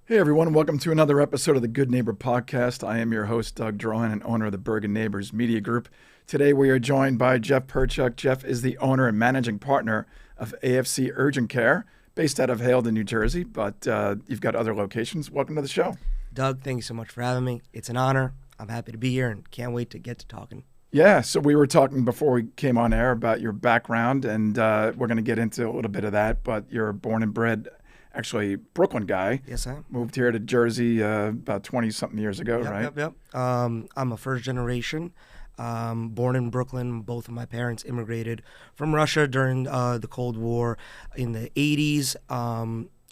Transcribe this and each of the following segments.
Hey everyone, welcome to another episode of the Good Neighbor Podcast. I am your host, Doug Drohan, and owner of the Bergen Neighbors Media Group. Today we are joined by Jeff Perchuck. Jeff is the owner and managing partner of AFC Urgent Care, based out of Haledon, New Jersey, but you've got other locations. Welcome to the show. Doug, thank you so much for having me. It's an honor. I'm happy to be here and can't wait to get to talking. Yeah, so we were talking before we came on air about your background, and we're going to get into a little bit of that, but you're born and bred, actually Brooklyn guy. Yes, I am. Moved here to Jersey about 20-something years ago, right? Yep. I'm a first generation, born in Brooklyn. Both of my parents immigrated from Russia during the Cold War in the 80s.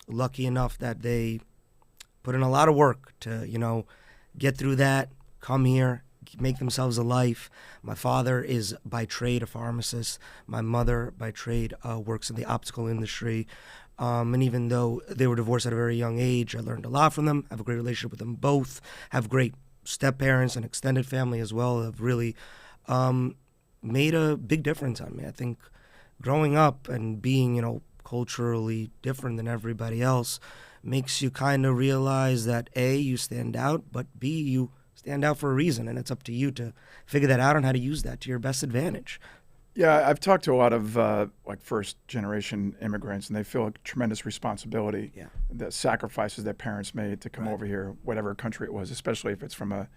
Lucky enough that they put in a lot of work to, get through that, come here, make themselves a life. My father is by trade a pharmacist. My mother by trade works in the optical industry. And even though they were divorced at a very young age, I learned a lot from them. I have a great relationship with them both. Have great step-parents and extended family as well. Have really made a big difference on me. I think growing up and being, culturally different than everybody else makes you kind of realize that A, you stand out, but B, you stand out for a reason, and it's up to you to figure that out and how to use that to your best advantage. Yeah, I've talked to a lot of first-generation immigrants, and they feel a tremendous responsibility. Yeah. The sacrifices their parents made to come Right. over here, whatever country it was, especially if it's from a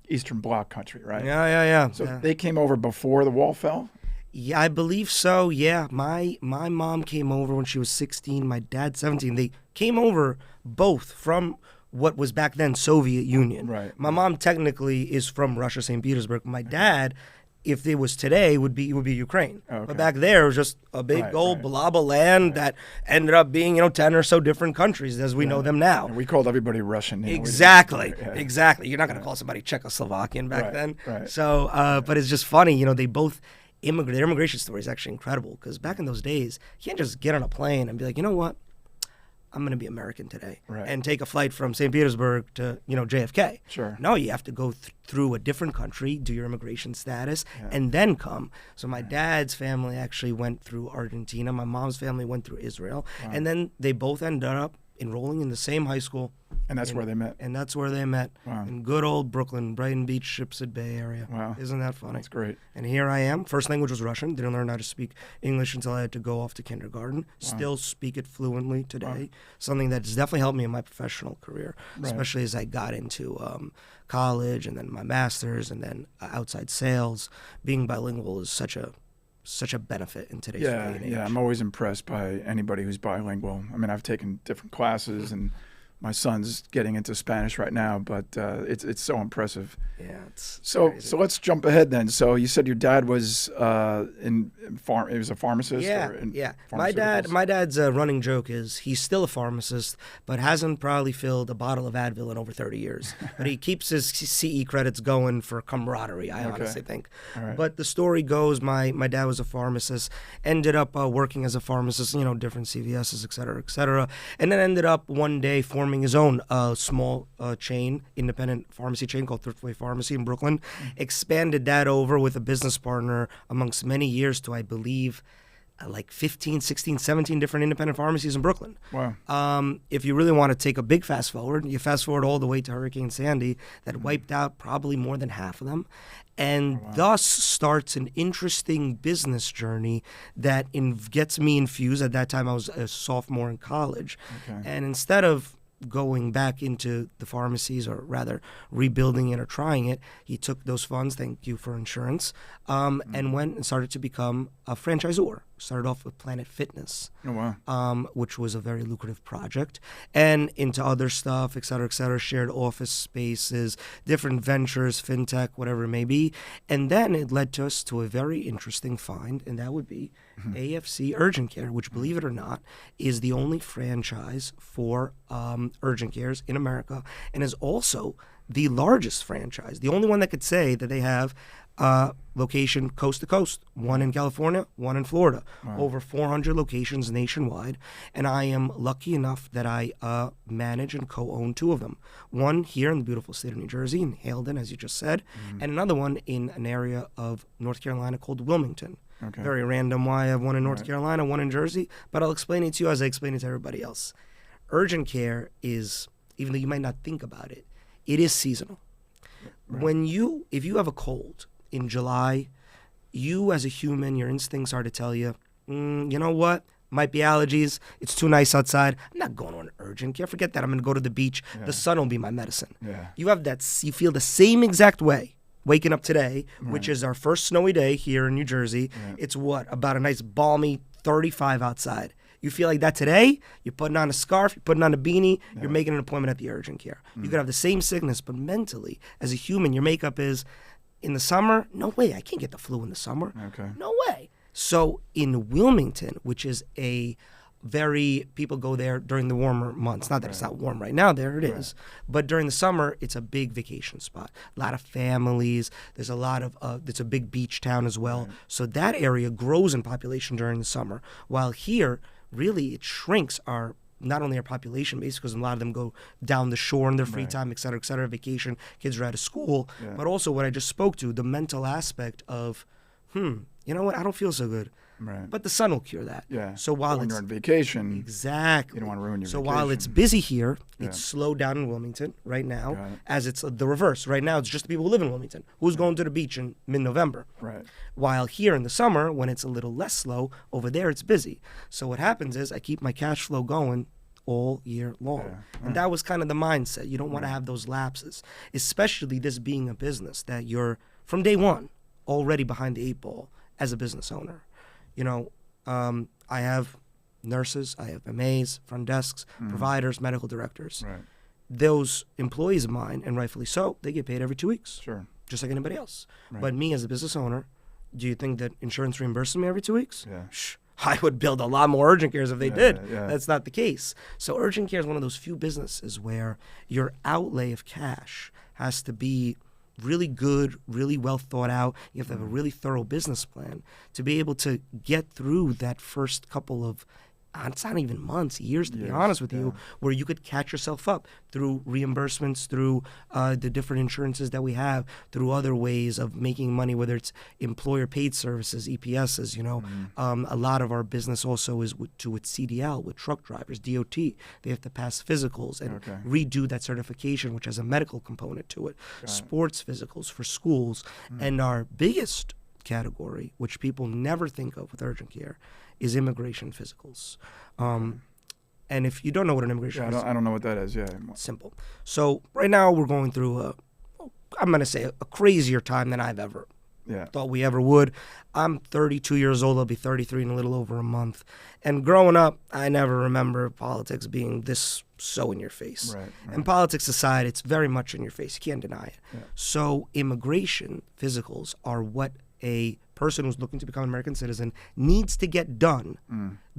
Eastern Bloc country, right? Yeah. So they came over before the wall fell? Yeah, I believe so. Yeah, my mom came over when she was 16. My dad 17. They came over both from what was back then Soviet Union. Right. My mom technically is from Russia, St. Petersburg. My dad, if it was today, would be Ukraine. Okay. But back there it was just a big Right, old right. blob of land that ended up being 10 or so different countries as we know them now. And we called everybody Russian. Exactly. Yeah. Exactly. You're not going to call somebody Czechoslovakian back Right, then. right. So, but it's just funny, they both immigrated. Their immigration story is actually incredible because back in those days, you can't just get on a plane and be like, you know what? I'm going to be American today Right. and take a flight from St. Petersburg to, JFK. Sure. No, you have to go through a different country, do your immigration status, and then come. So my dad's family actually went through Argentina. My mom's family went through Israel. Wow. And then they both ended up enrolling in the same high school. And that's where they met. And that's where they met Wow. in good old Brooklyn, Brighton Beach, Shipshead Bay area. Wow. Isn't that funny? That's great. And here I am. First language was Russian. Didn't learn how to speak English until I had to go off to kindergarten. Still speak it fluently today. Something that's definitely helped me in my professional career, Right. especially as I got into college and then my master's and then outside sales. Being bilingual is such a benefit in today's day and age. Yeah, I'm always impressed by anybody who's bilingual. I mean, I've taken different classes, and my son's getting into Spanish right now, but it's so impressive. Yeah, it's So crazy. so let's jump ahead then. So you said your dad was he was a pharmacist. Yeah, or in yeah. pharmaceuticals? My dad's running joke is he's still a pharmacist, but hasn't probably filled a bottle of Advil in over 30 years. But he keeps his CE credits going for camaraderie, I honestly think. All right. But the story goes, my dad was a pharmacist, ended up working as a pharmacist, different CVSs, et cetera, and then ended up one day forming his own small chain, independent pharmacy chain called Thriftway Pharmacy in Brooklyn. Expanded that over with a business partner amongst many years to, I believe, like 15, 16, 17 different independent pharmacies in Brooklyn. Wow. If you really want to take a big fast forward, you fast forward all the way to Hurricane Sandy that wiped out probably more than half of them. And thus starts an interesting business journey that gets me infused. At that time, I was a sophomore in college. Okay. And instead of going back into the pharmacies, or rather rebuilding it or trying it, he took those funds, thank you for insurance, and went and started to become a franchisor. Started off with Planet Fitness, Oh, wow. which was a very lucrative project, and into other stuff, et cetera, shared office spaces, different ventures, fintech, whatever it may be. And then it led us to a very interesting find, and that would be AFC Urgent Care, which, believe it or not, is the only franchise for urgent cares in America, and is also the largest franchise, the only one that could say that they have location coast to coast, one in California, one in Florida, over 400 locations nationwide. And I am lucky enough that I manage and co-own two of them. One here in the beautiful state of New Jersey, in Haledon, as you just said, and another one in an area of North Carolina called Wilmington. Okay. Very random why I have one in North Carolina, one in Jersey, but I'll explain it to you as I explain it to everybody else. urgent care is, even though you might not think about it, it is seasonal. Right. If you have a cold in July, you as a human, your instincts are to tell you, you know what? Might be allergies. It's too nice outside. I'm not going to an urgent care. Forget that. I'm going to go to the beach. Yeah. The sun will be my medicine. Yeah. You feel the same exact way waking up today, right, which is our first snowy day here in New Jersey. Right. It's about a nice balmy 35 outside. You feel like that today, you're putting on a scarf, you're putting on a beanie, yeah, you're making an appointment at the urgent care. You could have the same sickness, but mentally, as a human, your makeup is, in the summer, no way, I can't get the flu in the summer. Okay. No way. So in Wilmington, which is people go there during the warmer months. Not that it's not warm right now, there it is. But during the summer, it's a big vacation spot. A lot of families. There's a lot of, it's a big beach town as well. Right. So that area grows in population during the summer. While here, really, it shrinks not only our population base, because a lot of them go down the shore in their free time, et cetera, vacation, kids are out of school, but also what I just spoke to, the mental aspect of, you know what, I don't feel so good. Right. But the sun will cure that. Yeah. So when you're on vacation, exactly, you don't want to ruin your vacation. So while it's busy here, it's slowed down in Wilmington right now, as it's the reverse. Right now, it's just the people who live in Wilmington. Who's going to the beach in mid-November? Right. While here in the summer, when it's a little less slow, over there it's busy. So what happens is I keep my cash flow going all year long. Yeah. And that was kind of the mindset. You don't want to have those lapses, especially this being a business that you're, from day one, already behind the 8 ball as a business owner. You know, I have nurses, I have MAs, front desks, providers, medical directors. Right. Those employees of mine, and rightfully so, they get paid every 2 weeks. Sure. Just like anybody else. Right. But me as a business owner, do you think that insurance reimburses me every 2 weeks? Yeah. I would build a lot more urgent cares if they did. Yeah. That's not the case. So urgent care is one of those few businesses where your outlay of cash has to be really good, really well thought out. You have to have a really thorough business plan to be able to get through that first couple of, it's not even months, years, to be honest with you, where you could catch yourself up through reimbursements, through the different insurances that we have, through other ways of making money, whether it's employer-paid services, EPSs, you know. A lot of our business also is with CDL, with truck drivers, DOT. They have to pass physicals and redo that certification, which has a medical component to it. Sports physicals for schools. And our biggest category, which people never think of with urgent care, is immigration physicals. And if you don't know what an immigration is, I don't know what that is. Yeah, simple. So right now we're going through I'm going to say a crazier time than I've ever thought we ever would. I'm 32 years old. I'll be 33 in a little over a month. And growing up, I never remember politics being this so in your face. Right. And politics aside, it's very much in your face. You can't deny it. Yeah. So immigration physicals are what a person who's looking to become an American citizen needs to get done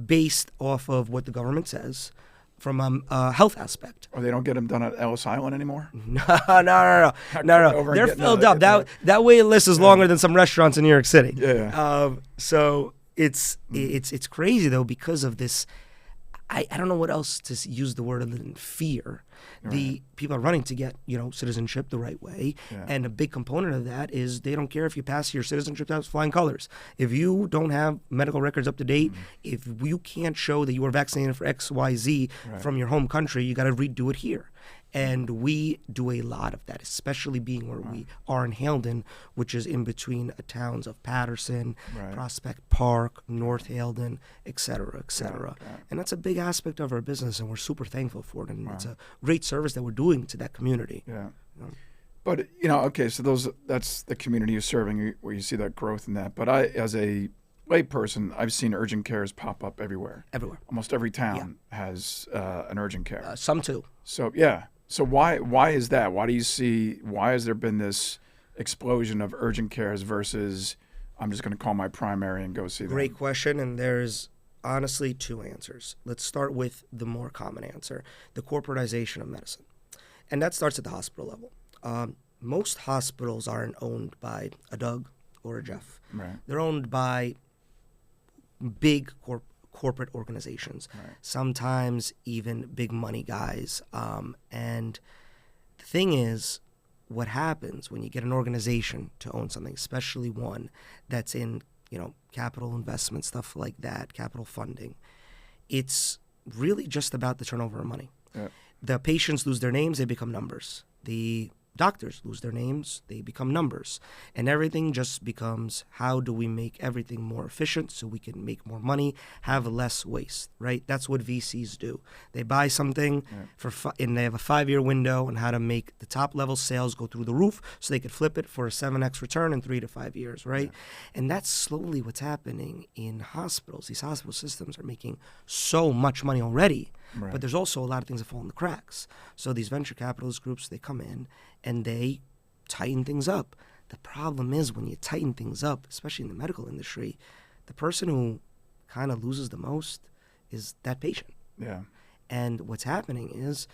based off of what the government says from a health aspect. Or they don't get them done at Ellis Island anymore? No. They're filled up. That wait list is longer than some restaurants in New York City. Yeah. So it's crazy though, because of this. I don't know what else to use the word other than fear. The people are running to get, citizenship the right way. Yeah. And a big component of that is they don't care if you pass your citizenship test with flying colors. If you don't have medical records up to date, if you can't show that you were vaccinated for XYZ from your home country, you got to redo it here. And we do a lot of that, especially being where we are in Haledon, which is in between towns of Patterson, Prospect Park, North Haledon, et cetera, et cetera. And that's a big aspect of our business, and we're super thankful for it. And it's a great service that we're doing to that community. Yeah. But, okay, so that's the community you're serving, where you see that growth in that. But I, as a layperson, I've seen urgent cares pop up everywhere. Everywhere. Almost every town has an urgent care. Some too. So, yeah. So why is that? Why has there been this explosion of urgent cares versus I'm just going to call my primary and go see them? Great question, and there's honestly two answers. Let's start with the more common answer, the corporatization of medicine. And that starts at the hospital level. Most hospitals aren't owned by a Doug or a Jeff. Right. They're owned by big corporate organizations, sometimes even big money guys. And the thing is, what happens when you get an organization to own something, especially one that's in, capital investment, stuff like that, capital funding, it's really just about the turnover of money. Yeah. The patients lose their names, they become numbers. The doctors lose their names, they become numbers. And everything just becomes, how do we make everything more efficient so we can make more money, have less waste, right? That's what VCs do. They buy something and they have a 5-year window on how to make the top level sales go through the roof so they could flip it for a 7x return in 3 to 5 years, right? Yeah. And that's slowly what's happening in hospitals. These hospital systems are making so much money already. Right. But there's also a lot of things that fall in the cracks. So these venture capitalist groups, they come in and they tighten things up. The problem is when you tighten things up, especially in the medical industry, the person who kind of loses the most is that patient. Yeah. And what's happening is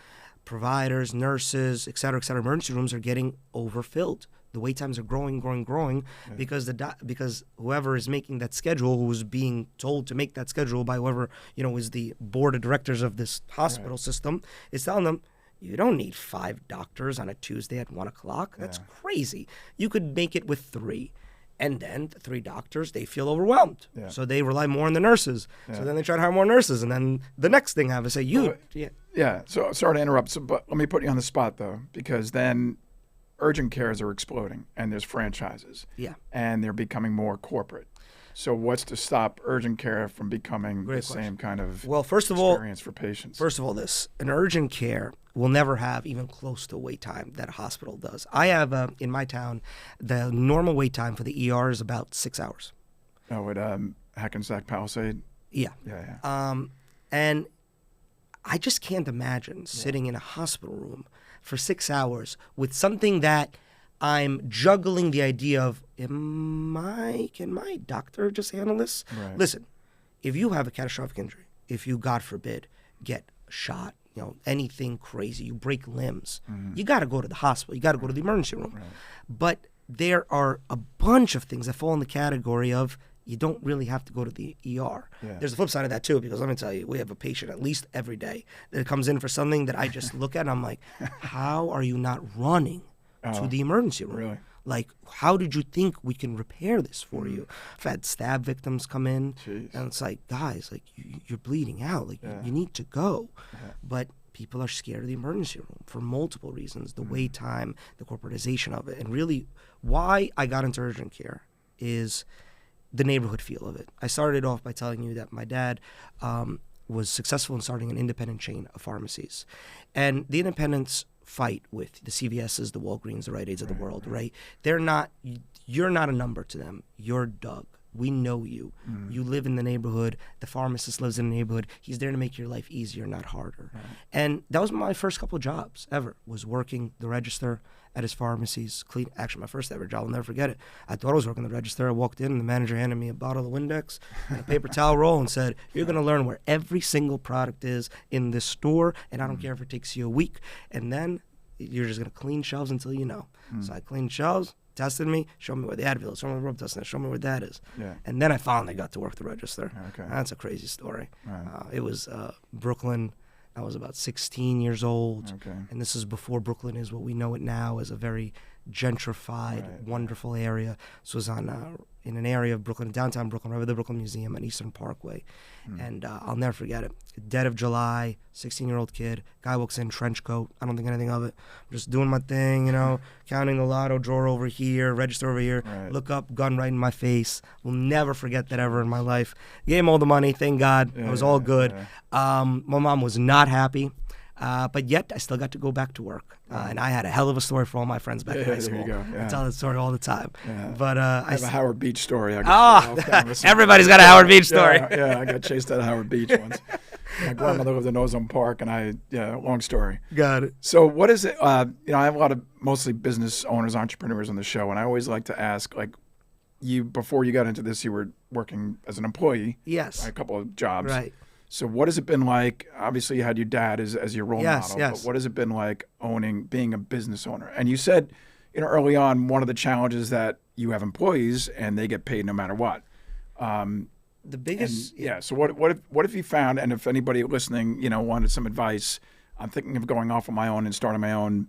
providers, nurses, et cetera, emergency rooms are getting overfilled. The wait times are growing because because whoever is making that schedule, who's being told to make that schedule by whoever, is the board of directors of this hospital system, is telling them, you don't need 5 doctors on a Tuesday at 1 o'clock. That's crazy. You could make it with 3. And then the 3 doctors, they feel overwhelmed. Yeah. So they rely more on the nurses. Yeah. So then they try to hire more nurses. And then the next thing I have to say, Yeah. So sorry to interrupt, but let me put you on the spot, though, because then urgent cares are exploding and there's franchises. Yeah. And they're becoming more corporate. So what's to stop urgent care from becoming same kind of experience for patients? First of all, an urgent care will never have even close to wait time that a hospital does. I have, in my town, the normal wait time for the ER is about 6 hours. Oh, at Hackensack Palisade? Yeah. And I just can't imagine sitting in a hospital room for 6 hours with something that I'm juggling the idea of, can my doctor just handle this? Right. Listen, if you have a catastrophic injury, if you, God forbid, get shot, anything crazy, you break limbs, you got to go to the hospital. You got to go to the emergency room. Right. But there are a bunch of things that fall in the category of you don't really have to go to the ER. Yeah. There's a flip side of that, too, because let me tell you, we have a patient at least every day that comes in for something that I just look at and I'm like, how are you not running to the emergency room? Really? Like, how did you think we can repair this for you? I've had stab victims come in, and it's like, guys, like, you're bleeding out. Like, you need to go. Yeah. But people are scared of the emergency room for multiple reasons. The wait time, the corporatization of it. And really, why I got into urgent care is the neighborhood feel of it. I started off by telling you that my dad was successful in starting an independent chain of pharmacies. And the independents fight with the CVS's, the Walgreens, the Rite Aids of the world, right? You're not a number to them. You're Doug. We know you. You live in the neighborhood. The pharmacist lives in the neighborhood. He's there to make your life easier, not harder. Right. And that was my first couple of jobs ever, was working the register at his pharmacies. Actually, my first ever job, I'll never forget it. I thought I was working the register. I walked in and the manager handed me a bottle of Windex and a paper towel roll and said, you're going to learn where every single product is in this store, and I don't care if it takes you a week. And then you're just going to clean shelves until you know. So I cleaned shelves, tested me, showed me where the Advil is, showed me where the rub test is, showed me where that is. Yeah. And then I finally got to work the register. Okay. That's a crazy story. Right. It was Brooklyn. I was about 16 years old. Okay. And this is before Brooklyn is what we know it now as a very gentrified, wonderful area. This was in an area of Brooklyn, downtown Brooklyn, right by the Brooklyn Museum on Eastern Parkway. And I'll never forget it. Dead of July, 16-year-old kid. Guy walks in, trench coat. I don't think anything of it. I'm just doing my thing, counting the lotto drawer over here, register over here. Right. Look up, gun right in my face. Will never forget that ever in my life. Gave him all the money, thank God. It was all good. Yeah. My mom was not happy. But yet, I still got to go back to work. And I had a hell of a story for all my friends back in high school. There you go. I tell that story all the time. Yeah. But I have a Howard Beach story. Everybody's got a Howard Beach story. I got chased out of Howard Beach once. My grandmother lived in Ozone Park, and long story. Got it. So what is it? I have a lot of mostly business owners, entrepreneurs on the show, and I always like to ask, before you got into this, you were working as an employee. Yes. A couple of jobs. Right. So what has it been like? Obviously, you had your dad as your role model. Yes. But what has it been like being a business owner? And you said, early on, one of the challenges that you have employees and they get paid no matter what. The biggest. So what have you found? And if anybody listening, wanted some advice, I'm thinking of going off on my own and starting my own,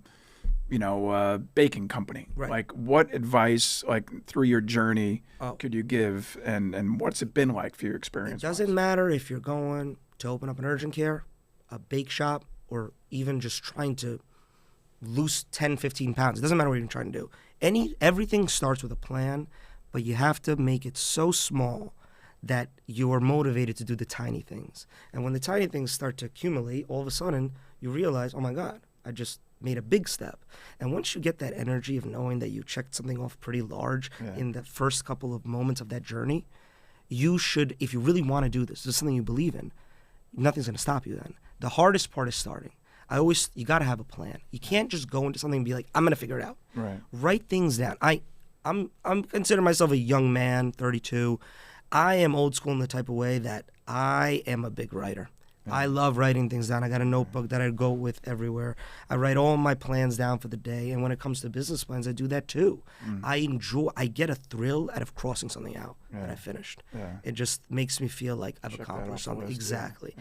baking company. Right. Like, what advice, through your journey, could you give, and what's it been like for your experience? It doesn't matter if you're going to open up an urgent care, a bake shop, or even just trying to lose 10, 15 pounds. It doesn't matter what you're trying to do. Everything starts with a plan, but you have to make it so small that you're motivated to do the tiny things. And when the tiny things start to accumulate, all of a sudden you realize, oh my God, I just made a big step. And once you get that energy of knowing that you checked something off pretty large in the first couple of moments of that journey, you should, if you really want to do this is something you believe in, nothing's going to stop you then. The hardest part is starting. You got to have a plan. You can't just go into something and be like, I'm going to figure it out. Right. Write things down. I'm consider myself a young man, 32. I am old school in the type of way that I am a big writer. I love writing things down. I got a notebook that I go with everywhere. I write all my plans down for the day. And when it comes to business plans, I do that too. I get a thrill out of crossing something out that I finished. It just makes me feel like I've accomplished something. Exactly.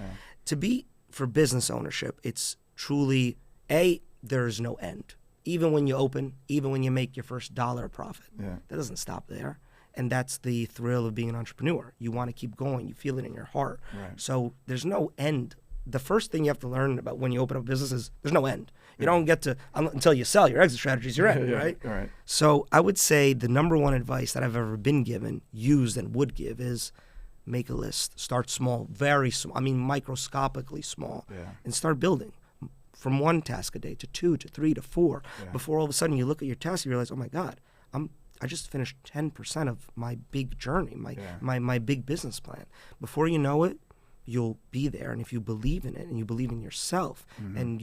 For business ownership, it's truly, there is no end. Even when you open, even when you make your first dollar profit, that doesn't stop there. And that's the thrill of being an entrepreneur. You want to keep going. You feel it in your heart. Right. So there's no end. The first thing you have to learn about when you open up a business is there's no end. You don't get to, until you sell your exit strategies, you're in, right? Right. So I would say the number one advice that I've ever been given, used and would give is make a list. Start small, very small. I mean, microscopically small. And start building from one task a day to 2 to 3 to 4. Before all of a sudden you look at your task, you realize, oh my God, I just finished 10% of my big journey, my big business plan. Before you know it, you'll be there. And if you believe in it and you believe in yourself and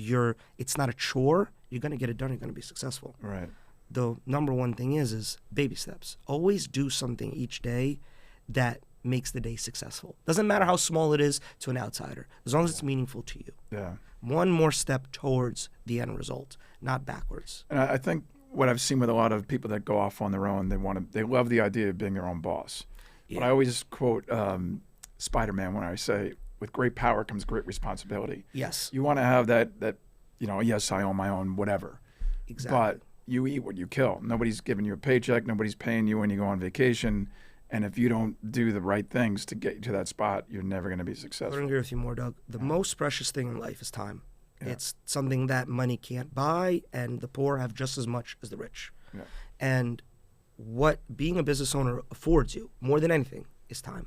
it's not a chore, you're going to get it done. You're going to be successful. Right. The number one thing is baby steps. Always do something each day that makes the day successful. Doesn't matter how small it is to an outsider, as long as it's meaningful to you. Yeah. One more step towards the end result, not backwards. And I think what I've seen with a lot of people that go off on their own, they love the idea of being their own boss. But I always quote Spider-Man when I say, with great power comes great responsibility. Yes. You want to have that, yes, I own my own whatever. Exactly. But you eat what you kill. Nobody's giving you a paycheck. Nobody's paying you when you go on vacation. And if you don't do the right things to get you to that spot, you're never going to be successful. I couldn't agree with you more, Doug. The most precious thing in life is time. It's something that money can't buy, and the poor have just as much as the rich. And what being a business owner affords you, more than anything, is time.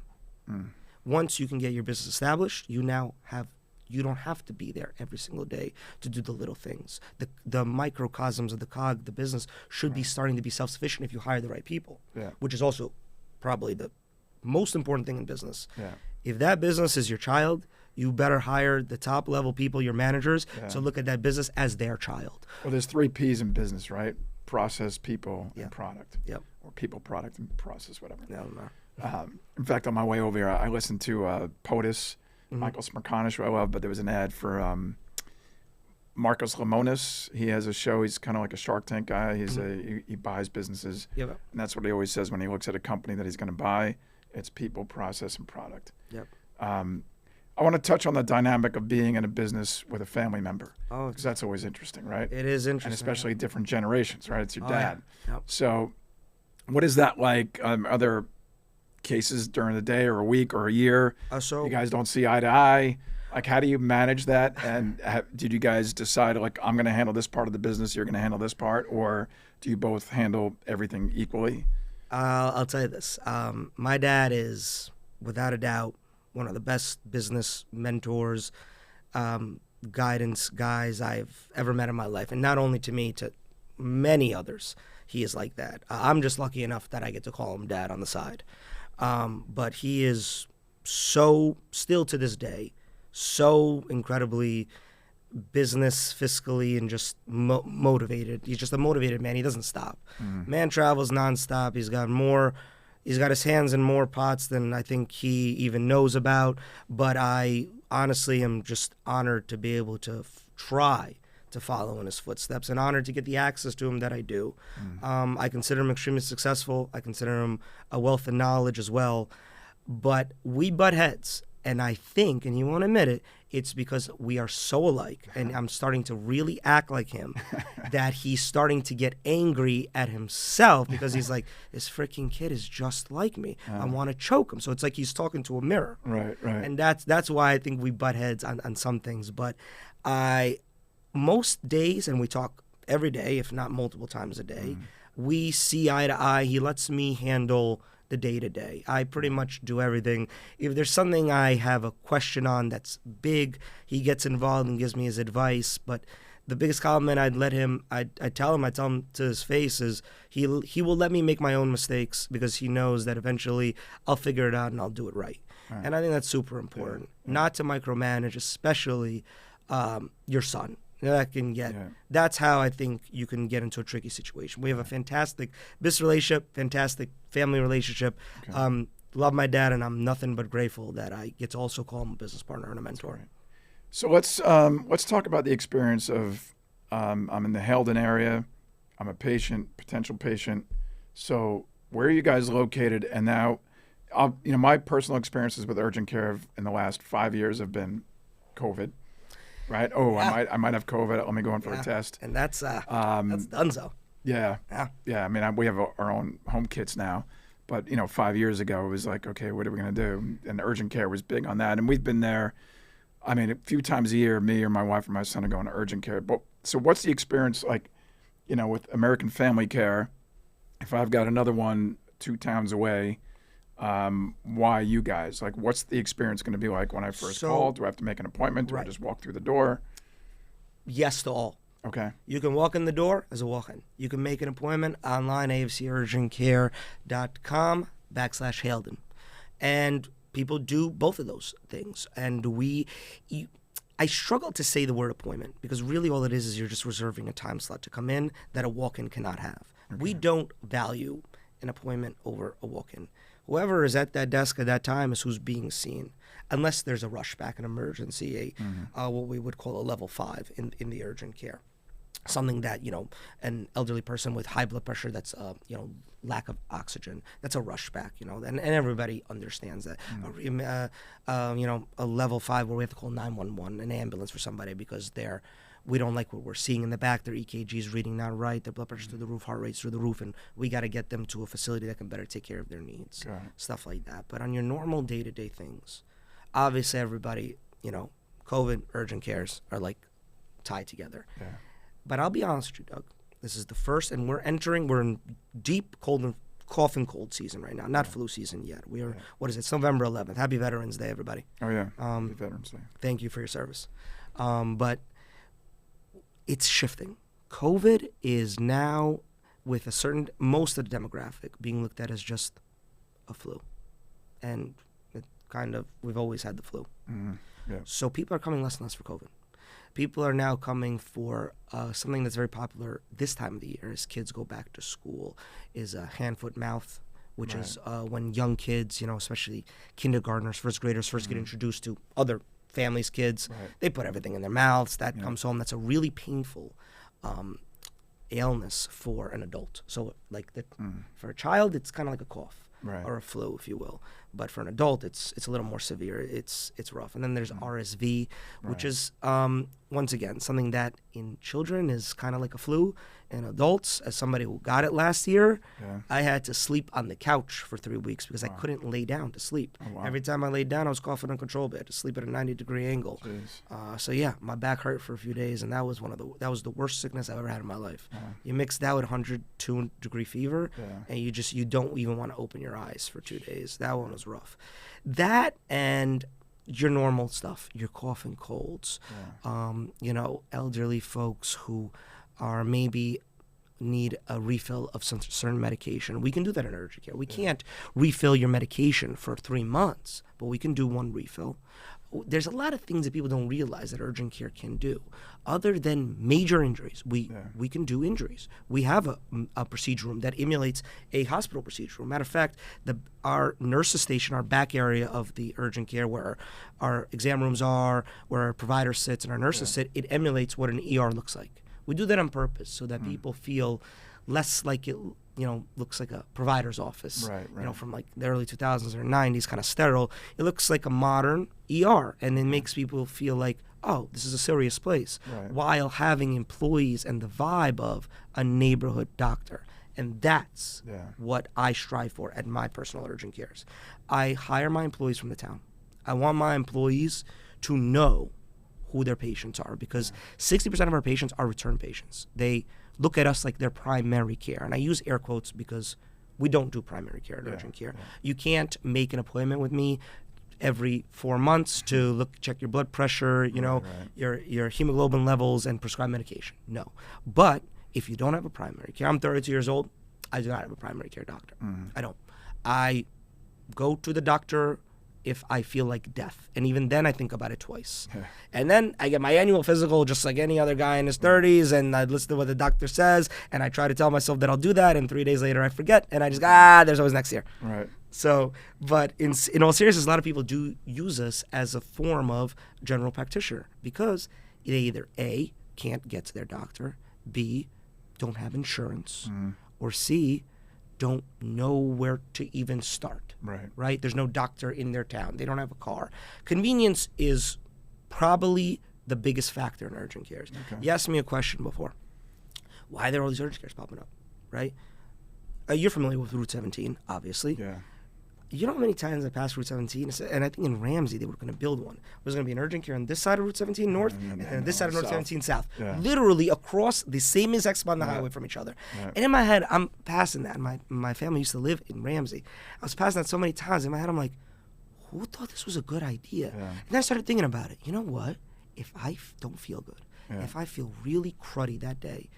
Once you can get your business established, you don't have to be there every single day to do the little things. The microcosms of the business should be starting to be self-sufficient if you hire the right people, which is also probably the most important thing in business. If that business is your child, you better hire the top level people, your managers, to look at that business as their child. Well, there's 3 P's in business, right? Process, people, and product. Or people, product, and process, whatever. In fact, on my way over here, I listened to POTUS, Michael Smerconish, who I love, but there was an ad for Marcos Lemonis. He has a show. He's kind of like a Shark Tank guy. He buys businesses. And that's what he always says when he looks at a company that he's going to buy. It's people, process, and product. I want to touch on the dynamic of being in a business with a family member, because that's always interesting, right? It is interesting. And especially different generations, right? It's your dad. So what is that like? Are there cases during the day or a week or a year you guys don't see eye to eye? Like, how do you manage that? And did you guys decide, like, I'm going to handle this part of the business, you're going to handle this part, or do you both handle everything equally? I'll tell you this. My dad is, without a doubt, one of the best business mentors, guidance guys I've ever met in my life. And not only to me, to many others, he is like that. I'm just lucky enough that I get to call him dad on the side. But he is so, still to this day, so incredibly business, fiscally, and just motivated. He's just a motivated man. He doesn't stop. Man travels nonstop. He's got his hands in more pots than I think he even knows about. But I honestly am just honored to be able to try to follow in his footsteps, and honored to get the access to him that I do. I consider him extremely successful. I consider him a wealth of knowledge as well. But we butt heads. And I think, and he won't admit it, it's because we are so alike, and I'm starting to really act like him, that he's starting to get angry at himself because he's like, this freaking kid is just like me. I want to choke him. So it's like he's talking to a mirror. Right. And that's why I think we butt heads on some things. But most days, and we talk every day, if not multiple times a day, we see eye to eye. He lets me handle the day-to-day. I pretty much do everything. If there's something I have a question on that's big, he gets involved and gives me his advice. But the biggest compliment I tell him to his face is he will let me make my own mistakes because he knows that eventually I'll figure it out and I'll do it right. And I think that's super important. Not to micromanage, especially your son. That's how I think you can get into a tricky situation. We have a fantastic business relationship, fantastic family relationship. Love my dad, and I'm nothing but grateful that I get to also call him a business partner and a mentor. So let's talk about the experience of I'm in the Haledon area. I'm a potential patient. So where are you guys located? And now, my personal experiences with urgent care in the last 5 years have been COVID. Right. Oh, yeah. I might have COVID. Let me go in for a test. And that's donezo. Yeah. I mean, we have our own home kits now, but 5 years ago it was like, okay, what are we going to do? And urgent care was big on that, and we've been there. I mean, a few times a year, me or my wife or my son are going to urgent care. But so, what's the experience like? With American Family Care, if I've got another one 2 towns away. Why you guys? Like, what's the experience going to be like when I first call? Do I have to make an appointment? Do I just walk through the door? Yes to all. Okay. You can walk in the door as a walk-in. You can make an appointment online, afcurgentcare.com/Haledon. And people do both of those things. And I struggle to say the word appointment because really all it is you're just reserving a time slot to come in that a walk-in cannot have. Okay. We don't value an appointment over a walk-in. Whoever is at that desk at that time is who's being seen, unless there's a rush back, an emergency, what we would call a level 5 in the urgent care. Something that, an elderly person with high blood pressure that's, lack of oxygen, that's a rush back, and everybody understands that. A level 5 where we have to call 911, an ambulance for somebody because we don't like what we're seeing in the back. Their EKG is reading not right. Their blood pressure's through the roof, heart rate's through the roof, and we got to get them to a facility that can better take care of their needs, stuff like that. But on your normal day-to-day things, obviously everybody, COVID, urgent cares are like tied together. Yeah. But I'll be honest with you, Doug. This is the first, and we're in deep cold and cough and cold season right now, not flu season yet. We are, what is it, it's November 11th. Happy Veterans Day, everybody. Oh, yeah. Happy Veterans Day. Thank you for your service. But it's shifting. COVID is now, with most of the demographic being looked at as just a flu. And we've always had the flu. Mm-hmm. Yeah. So people are coming less and less for COVID. People are now coming for something that's very popular this time of the year as kids go back to school, is hand, foot, mouth, which is when young kids, especially kindergartners, first graders, first get introduced to other families' kids. They put everything in their mouths. That comes home. That's a really painful illness for an adult. So for a child, it's kind of like a cough. Or a flu, if you will. But for an adult, it's a little more severe. It's rough. And then there's RSV, which is, once again, something that in children is kind of like a flu. In adults, as somebody who got it last year, I had to sleep on the couch for 3 weeks because I couldn't lay down to sleep. Oh, wow. Every time I laid down, I was coughing uncontrollably. I had to sleep at a 90-degree angle. So yeah, my back hurt for a few days, and that was the worst sickness I've ever had in my life. You mix that with 102-degree fever, and you don't even want to open your eyes for 2 days. That one was rough. That and your normal stuff, your cough and colds, elderly folks who are maybe need a refill of some certain medication. We can do that in urgent care. We can't refill your medication for 3 months, but we can do one refill. There's a lot of things that people don't realize that urgent care can do. Other than major injuries, we can do injuries. We have a procedure room that emulates a hospital procedure room. Matter of fact, our nurses station, our back area of the urgent care where our exam rooms are, where our provider sits and our nurses sit, it emulates what an ER looks like. We do that on purpose so that people feel less like looks like a provider's office, Right. from like the early 2000s or 90s, kind of sterile. It looks like a modern ER, and it makes people feel like, oh, this is a serious place, Right. while having employees and the vibe of a neighborhood doctor. And that's what I strive for at my personal urgent cares. I hire my employees from the town. I want my employees to know who their patients are, because 60% of our patients are return patients. They look at us like they're primary care. And I use air quotes because we don't do primary care and urgent care. You can't make an appointment with me every 4 months to check your blood pressure, your hemoglobin levels, and prescribe medication. No. But if you don't have a primary care, I'm 32 years old, I do not have a primary care doctor. I don't. I go to the doctor if I feel like death. And even then I think about it twice. And then I get my annual physical just like any other guy in his 30s, and I listen to what the doctor says, and I try to tell myself that I'll do that, and 3 days later I forget, and I just go, there's always next year. Right. So, but in all seriousness, a lot of people do use us as a form of general practitioner, because they either A, can't get to their doctor, B, don't have insurance, or C, don't know where to even start. Right? There's no doctor in their town. They don't have a car. Convenience is probably the biggest factor in urgent cares. You asked me a question before. Why are there all these urgent cares popping up, right? You're familiar with Route 17, obviously. Yeah. You know how many times I passed Route 17? And I think in Ramsey they were going to build one. There's going to be an urgent care on this side of Route 17 north and this side of Route 17 south. Literally across the same exact spot on the highway from each other. And in my head, I'm passing that. My family used to live in Ramsey. I was passing that so many times. In my head, I'm like, who thought this was a good idea? And then I started thinking about it. You know what? If I don't feel good, if I feel really cruddy that day,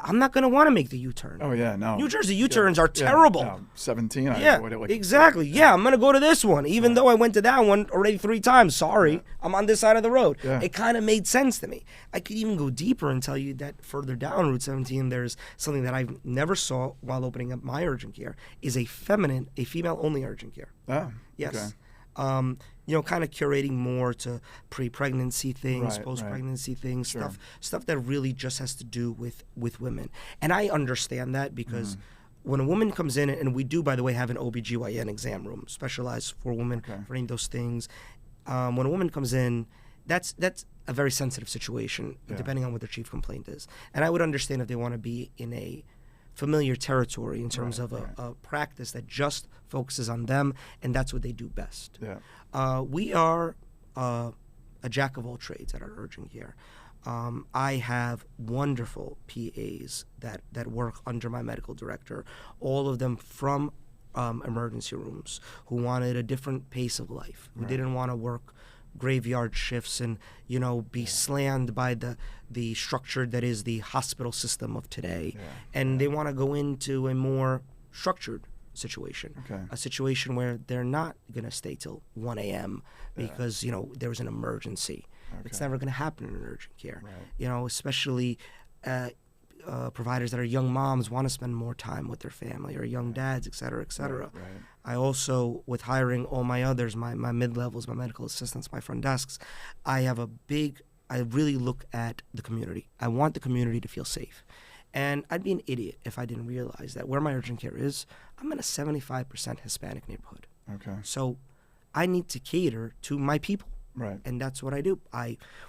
I'm not going to want to make the U-turn. Oh, yeah, no. New Jersey U-turns are terrible. No, 17. Exactly. I'm going to go to this one, even though I went to that one already 3 times. Sorry, I'm on this side of the road. It kind of made sense to me. I could even go deeper and tell you that further down Route 17, there's something that I never saw while opening up my urgent care, is a female-only urgent care. Oh, yes. Okay. Kind of curating more to pre-pregnancy things, post-pregnancy things, stuff that really just has to do with women. And I understand that, because when a woman comes in, and we do, by the way, have an OBGYN exam room specialized for women for any of those things. When a woman comes in, that's a very sensitive situation, depending on what their chief complaint is. And I would understand if they want to be in a familiar territory in terms of a practice that just focuses on them, and that's what they do best. We are a jack of all trades at our urgent care. I have wonderful PAs that work under my medical director, all of them from emergency rooms, who wanted a different pace of life, who didn't want to work graveyard shifts and be slammed by the structure that is the hospital system of today, and they want to go into a more structured situation, a situation where they're not going to stay till 1 a.m. because there was an emergency. It's never going to happen in urgent care. Especially providers that are young moms want to spend more time with their family, or young dads, et cetera, et cetera. I also, with hiring all my others, my mid-levels, my medical assistants, my front desks, I really look at the community. I want the community to feel safe. And I'd be an idiot if I didn't realize that where my urgent care is, I'm in a 75% Hispanic neighborhood. So I need to cater to my people. And that's what I do.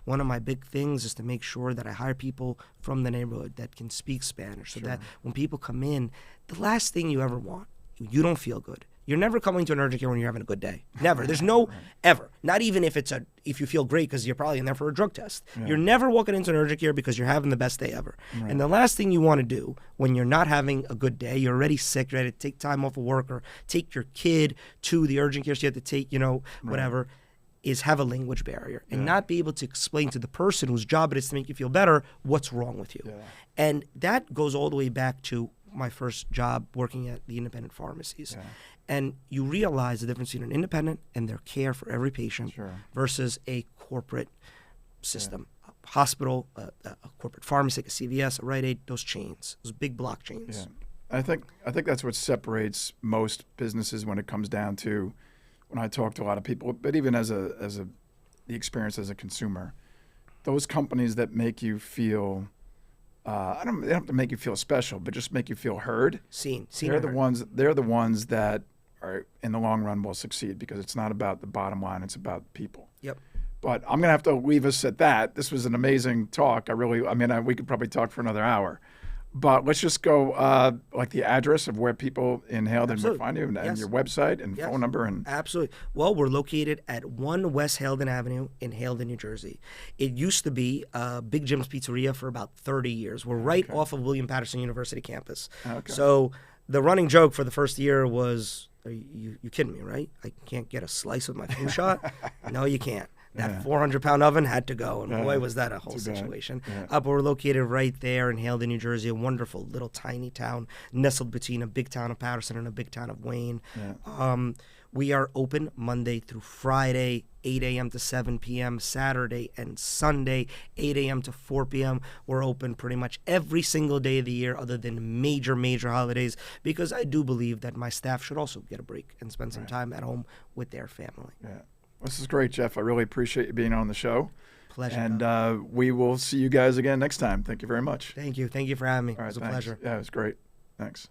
One of my big things is to make sure that I hire people from the neighborhood that can speak Spanish, so that when people come in, the last thing you ever want, you don't feel good. You're never coming to an urgent care when you're having a good day. Never. There's no ever. Not even if you feel great, because you're probably in there for a drug test. You're never walking into an urgent care because you're having the best day ever. And the last thing you want to do when you're not having a good day, you're already sick, you're ready to take time off of work, or take your kid to the urgent care, so you have to take, whatever, is have a language barrier and not be able to explain to the person whose job it is to make you feel better what's wrong with you. And that goes all the way back to my first job working at the independent pharmacies. And you realize the difference between an independent and their care for every patient versus a corporate system. A hospital, a corporate pharmacy, like a CVS, a Rite Aid, those chains, those big block chains. I think that's what separates most businesses when it comes down to, when I talk to a lot of people, but even as the experience as a consumer, those companies that make you feel they don't have to make you feel special, but just make you feel heard. Seen They're and the heard. ones. They're the ones that are in the long run will succeed because it's not about the bottom line; it's about people. Yep. But I'm gonna have to leave us at that. This was an amazing talk. We could probably talk for another hour. But let's just go like the address of where people in Haledon would Absolutely. find you and Yes. your website and Yes. phone number and Absolutely. Well, we're located at 1 West Haledon Avenue in Haledon, New Jersey. It used to be Big Jim's Pizzeria for about 30 years. We're right off of William Patterson University campus. Okay. So the running joke for the first year was, are you kidding me, right? I can't get a slice of my flu shot? No, you can't. That 400-pound oven had to go, and boy, was that a whole situation. But we're located right there in Haledon, New Jersey, a wonderful little tiny town nestled between a big town of Patterson and a big town of Wayne. We are open Monday through Friday, 8 a.m. to 7 p.m., Saturday and Sunday, 8 a.m. to 4 p.m. We're open pretty much every single day of the year other than major holidays, because I do believe that my staff should also get a break and spend some time at home with their family. yeah. This is great, Jeff. I really appreciate you being on the show. Pleasure. And we will see you guys again next time. Thank you very much. Thank you. Thank you for having me. All right, It was a thanks. pleasure. Yeah, it was great. Thanks.